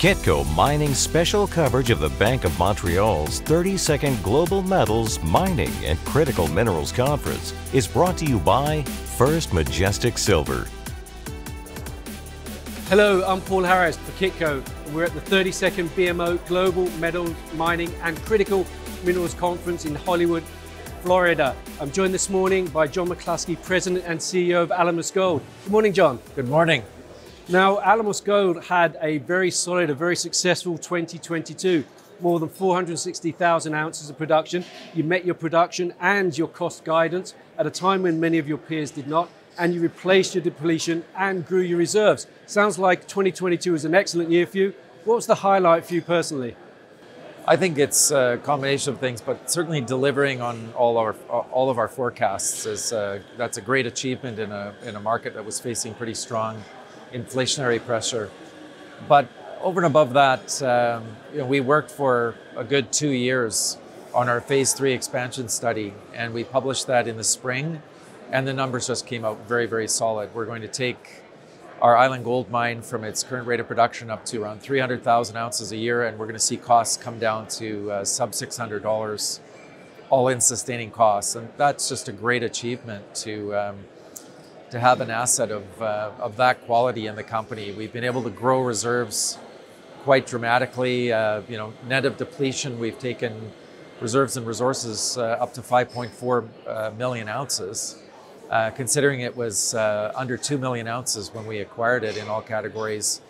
Kitco Mining's special coverage of the Bank of Montreal's 32nd Global Metals, Mining and Critical Minerals Conference is brought to you by First Majestic Silver. Hello, I'm Paul Harris for Kitco. We're at the 32nd BMO Global Metals, Mining and Critical Minerals Conference in Hollywood, Florida. I'm joined this morning by John McCluskey, President and CEO of Alamos Gold. Good morning, John. Good morning. Now, Alamos Gold had a very solid, a very successful 2022. More than 460,000 ounces of production. You met your production and your cost guidance at a time when many of your peers did not, and you replaced your depletion and grew your reserves. Sounds like 2022 was an excellent year for you. What was the highlight for you personally? I think it's a combination of things, but certainly delivering on all of our forecasts is that's a great achievement in a market that was facing pretty strong inflationary pressure. But over and above that, we worked for a good 2 years on our phase 3 expansion study, and we published that in the spring, and the numbers just came out very, very solid. We're going to take our Island Gold mine from its current rate of production up to around 300,000 ounces a year, and we're going to see costs come down to sub $600 all-in sustaining costs, and that's just a great achievement to have an asset of that quality in the company. We've been able to grow reserves quite dramatically. Net of depletion, we've taken reserves and resources up to 5.4 million ounces, considering it was under 2 million ounces when we acquired it in all categories.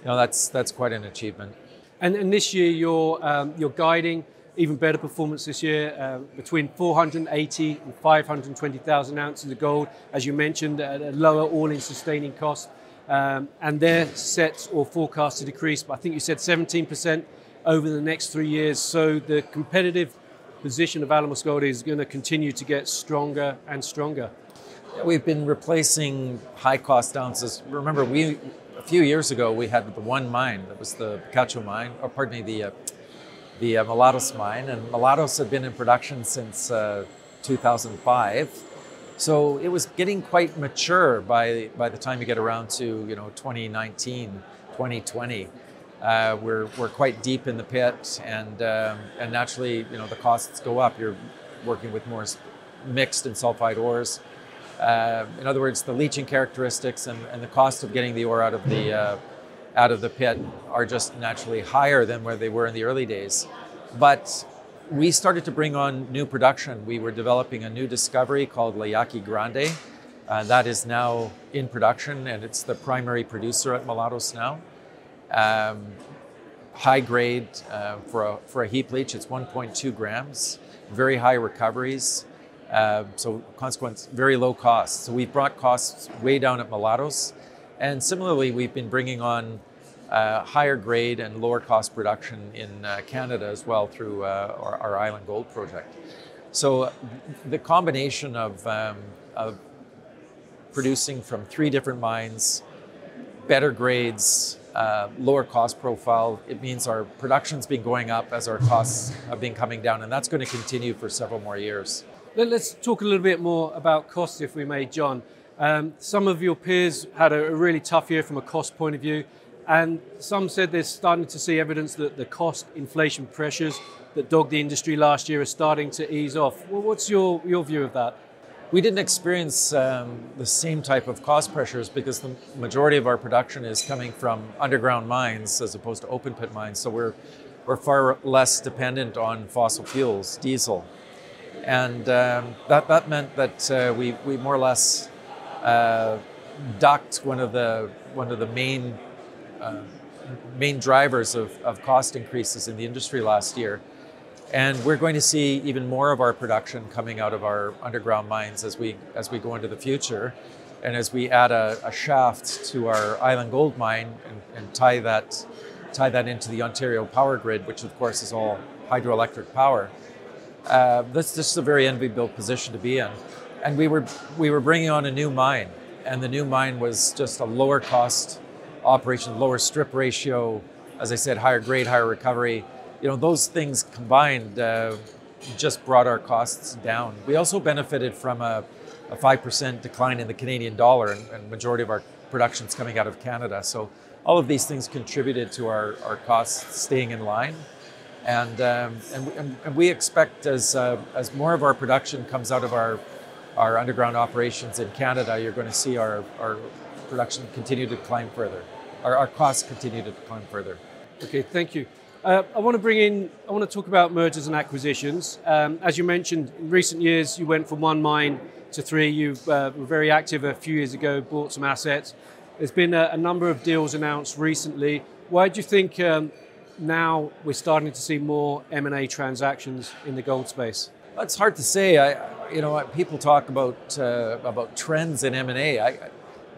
That's quite an achievement. And this year, you're guiding even better performance this year, between 480 and 520,000 ounces of gold, as you mentioned, at a lower all-in sustaining cost. And they're set or forecast to decrease, but I think you said 17% over the next 3 years. So the competitive position of Alamos Gold is going to continue to get stronger and stronger. We've been replacing high-cost ounces. Remember, a few years ago, we had the one mine, that was the Picacho mine, or pardon me, the Mulatos mine, and Mulatos had been in production since 2005. So it was getting quite mature by the time you get around to 2019, 2020. We're quite deep in the pit, and naturally the costs go up. You're working with more mixed and sulfide ores. In other words, the leaching characteristics and the cost of getting the ore out of the pit are just naturally higher than where they were in the early days. But we started to bring on new production. We were developing a new discovery called La Yaqui Grande. That is now in production, and it's the primary producer at Mulatos now. High grade for a heap leach, it's 1.2 grams, very high recoveries. So consequence, very low costs. So we've brought costs way down at Mulatos. And similarly, we've been bringing on higher grade and lower cost production in Canada as well through our Island Gold project. So the combination of producing from 3 different mines, better grades, lower cost profile, it means our production's been going up as our costs have been coming down, and that's going to continue for several more years. Let's talk a little bit more about costs, if we may, John. Some of your peers had a really tough year from a cost point of view, and some said they're starting to see evidence that the cost inflation pressures that dogged the industry last year are starting to ease off. Well, what's your view of that? We didn't experience the same type of cost pressures because the majority of our production is coming from underground mines as opposed to open pit mines, so we're far less dependent on fossil fuels, diesel. And that meant that we more or less ducked one of the main drivers of cost increases in the industry last year. And we're going to see even more of our production coming out of our underground mines as we go into the future, and as we add a shaft to our Island Gold mine and tie that into the Ontario power grid, which of course is all hydroelectric power. That's just a very enviable position to be in. And we were bringing on a new mine, and the new mine was just a lower cost operation, lower strip ratio, as I said, higher grade, higher recovery. Those things combined just brought our costs down. We also benefited from a 5% decline in the Canadian dollar, and majority of our production's coming out of Canada. So all of these things contributed to our costs staying in line. And we expect as more of our production comes out of our underground operations in Canada, you're going to see our production continue to climb further. Our costs continue to climb further. Okay, thank you. I want to talk about mergers and acquisitions. As you mentioned, in recent years, you went from one mine to three. You were very active a few years ago, bought some assets. There's been a number of deals announced recently. Why do you think now we're starting to see more M&A transactions in the gold space? It's hard to say. People talk about trends in M&A. I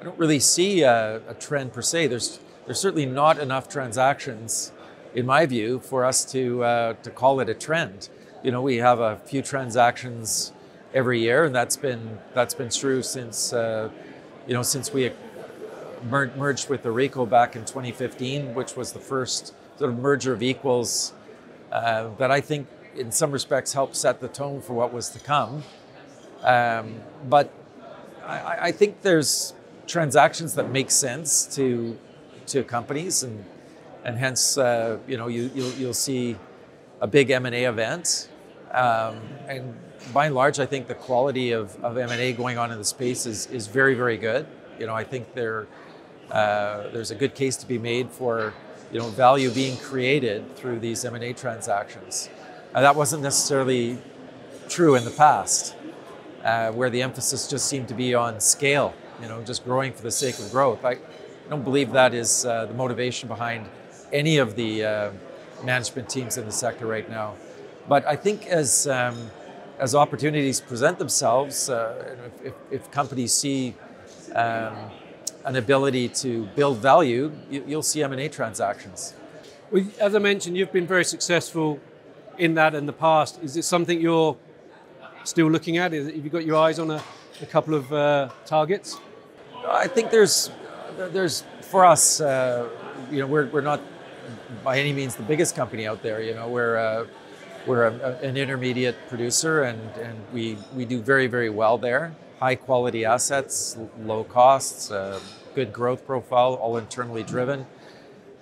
don't really see a trend per se. There's certainly not enough transactions, in my view, for us to call it a trend. We have a few transactions every year, and that's been true since we merged with Orico back in 2015, which was the first sort of merger of equals that I think in some respects helped set the tone for what was to come. But I think there's transactions that make sense to companies, and hence you'll see a big M&A event. And by and large, I think the quality of M&A going on in the space is very, very good. I think there's a good case to be made for value being created through these M&A transactions. That wasn't necessarily true in the past, where the emphasis just seemed to be on scale, just growing for the sake of growth. I don't believe that is the motivation behind any of the management teams in the sector right now. But I think as opportunities present themselves, if companies see an ability to build value, you'll see M&A transactions. Well, as I mentioned, you've been very successful in that in the past. Is it something you're still looking at? Have you got your eyes on a couple of targets? I think there's for us, we're not by any means the biggest company out there. We're an intermediate producer, and we do very, very well there. High quality assets, low costs, good growth profile, all internally driven.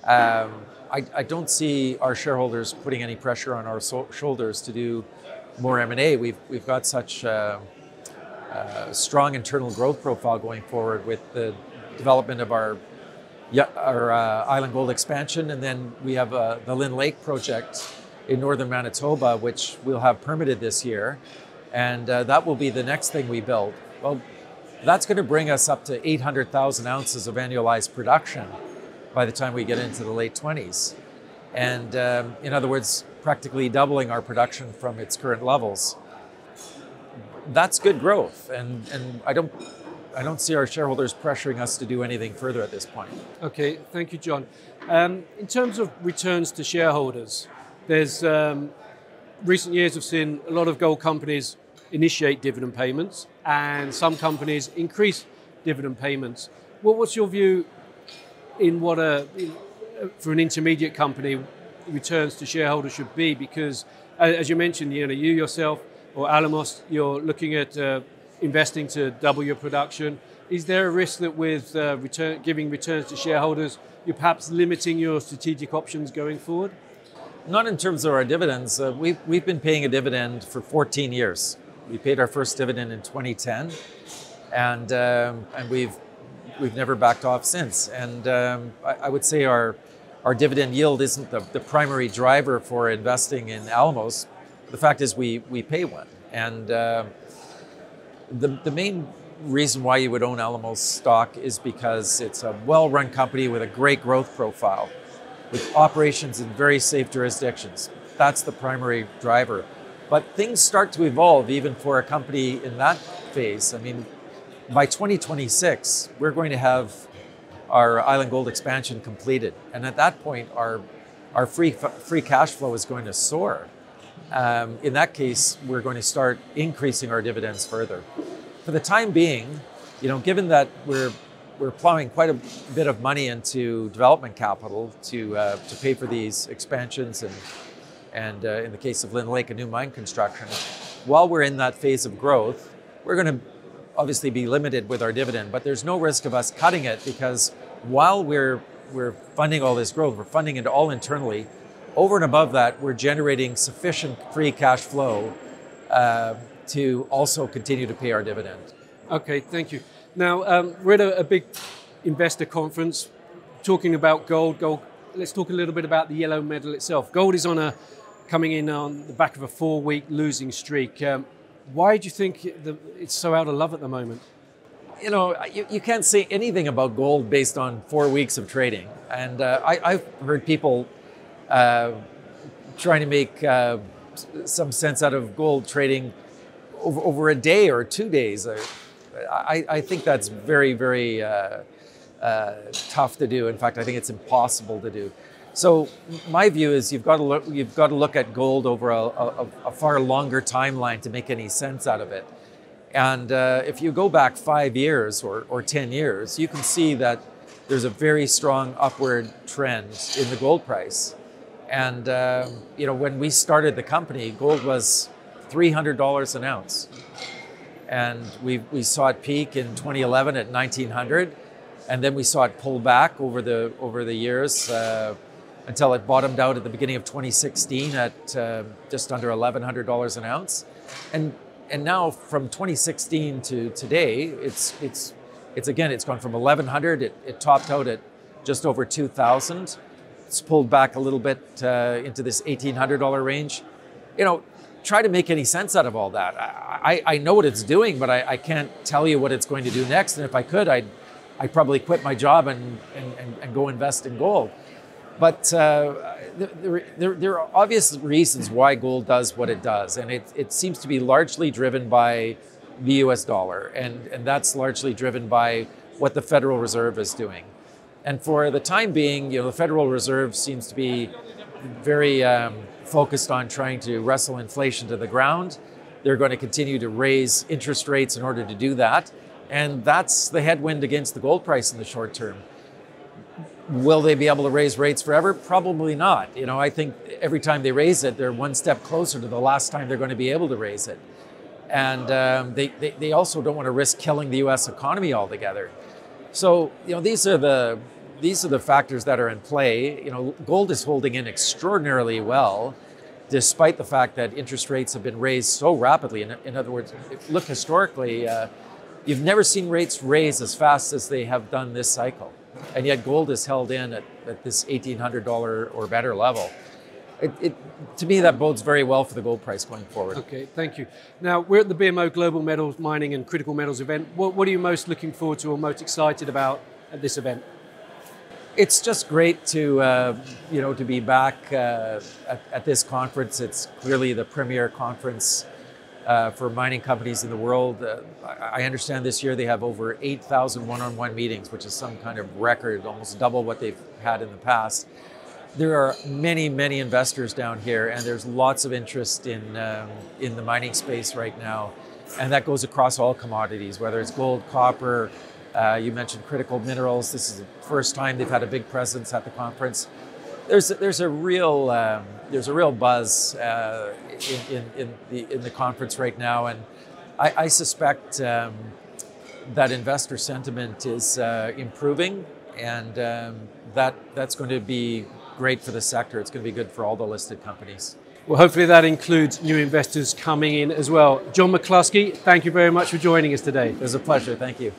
I don't see our shareholders putting any pressure on our shoulders to do more M&A. We've got such a strong internal growth profile going forward with the development of our Island Gold expansion, and then we have the Lynn Lake project in northern Manitoba, which we'll have permitted this year, and that will be the next thing we build. Well, that's going to bring us up to 800,000 ounces of annualized production by the time we get into the late 20s. And in other words, practically doubling our production from its current levels. That's good growth, and I don't see our shareholders pressuring us to do anything further at this point. Okay, thank you, John. In terms of returns to shareholders, there's recent years have seen a lot of gold companies initiate dividend payments, and some companies increase dividend payments. What's your view in what for an intermediate company returns to shareholders should be? Because as you mentioned, you yourself or Alamos, you're looking at investing to double your production. Is there a risk that with giving returns to shareholders, you're perhaps limiting your strategic options going forward? Not in terms of our dividends. We've been paying a dividend for 14 years. We paid our first dividend in 2010, and we've never backed off since. And I would say our dividend yield isn't the primary driver for investing in Alamos. The fact is we pay one. And the main reason why you would own Alamos stock is because it's a well-run company with a great growth profile, with operations in very safe jurisdictions. That's the primary driver. But things start to evolve even for a company in that phase. I mean, by 2026, we're going to have our Island Gold expansion completed. And at that point, our free cash flow is going to soar. In that case, we're going to start increasing our dividends further. For the time being, given that we're plowing quite a bit of money into development capital to pay for these expansions and in the case of Lynn Lake, a new mine construction, while we're in that phase of growth, we're going to obviously be limited with our dividend, but there's no risk of us cutting it, because while we're we're funding all this growth. We're funding it all internally. Over and above that, we're generating sufficient free cash flow to also continue to pay our dividend. Okay, thank you. Now, we're at a big investor conference talking about gold. Let's talk a little bit about the yellow metal itself. Gold is coming in on the back of a 4-week losing streak. Why do you think it's so out of love at the moment? You know, you can't say anything about gold based on 4 weeks of trading. And I've heard people trying to make some sense out of gold trading over a day or 2 days. I think that's very, very tough to do. In fact, I think it's impossible to do. So my view is you've got to look at gold over a far longer timeline to make any sense out of it. And if you go back 5 years or 10 years, you can see that there's a very strong upward trend in the gold price. And you know, when we started the company, gold was $300 an ounce. And we saw it peak in 2011 at 1900, and then we saw it pull back over the years until it bottomed out at the beginning of 2016 at just under $1,100 an ounce. And now from 2016 to today, it's gone from 1,100. It topped out at just over 2,000. It's pulled back a little bit into this $1,800 range. You know, try to make any sense out of all that. I know what it's doing, but I can't tell you what it's going to do next. And if I could, I'd probably quit my job and go invest in gold. But there are obvious reasons why gold does what it does. And it seems to be largely driven by the US dollar. And that's largely driven by what the Federal Reserve is doing. And for the time being, you know, the Federal Reserve seems to be very focused on trying to wrestle inflation to the ground. They're going to continue to raise interest rates in order to do that. And that's the headwind against the gold price in the short term. Will they be able to raise rates forever? Probably not. You know, I think every time they raise it, they're one step closer to the last time they're going to be able to raise it. And they also don't want to risk killing the US economy altogether. So, you know, these are the factors that are in play. You know, gold is holding in extraordinarily well, despite the fact that interest rates have been raised so rapidly. In other words, look historically, you've never seen rates raise as fast as they have done this cycle. And yet gold is held in at this $1,800 or better level. To me, that bodes very well for the gold price going forward. Okay, thank you. Now, we're at the BMO Global Metals, Mining and Critical Metals event. What are you most looking forward to or most excited about at this event? It's just great to to be back at this conference. It's clearly the premier conference for mining companies in the world. I understand this year they have over 8,000 one-on-one meetings, which is some kind of record, almost double what they've had in the past. There are many, many investors down here, and there's lots of interest in the mining space right now, and that goes across all commodities, whether it's gold, copper. You mentioned critical minerals. This is the first time they've had a big presence at the conference. There's a real buzz in the conference right now, and I suspect that investor sentiment is improving, and that's going to be great for the sector. It's going to be good for all the listed companies. Well, hopefully that includes new investors coming in as well. John McCluskey, thank you very much for joining us today. It was a pleasure. Thank you.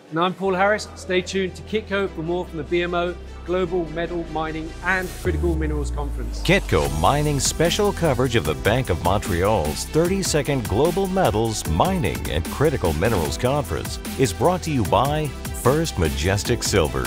And I'm Paul Harris. Stay tuned to Kitco for more from the BMO Global Metal Mining and Critical Minerals Conference. Kitco Mining's special coverage of the Bank of Montreal's 32nd Global Metals, Mining and Critical Minerals Conference is brought to you by First Majestic Silver.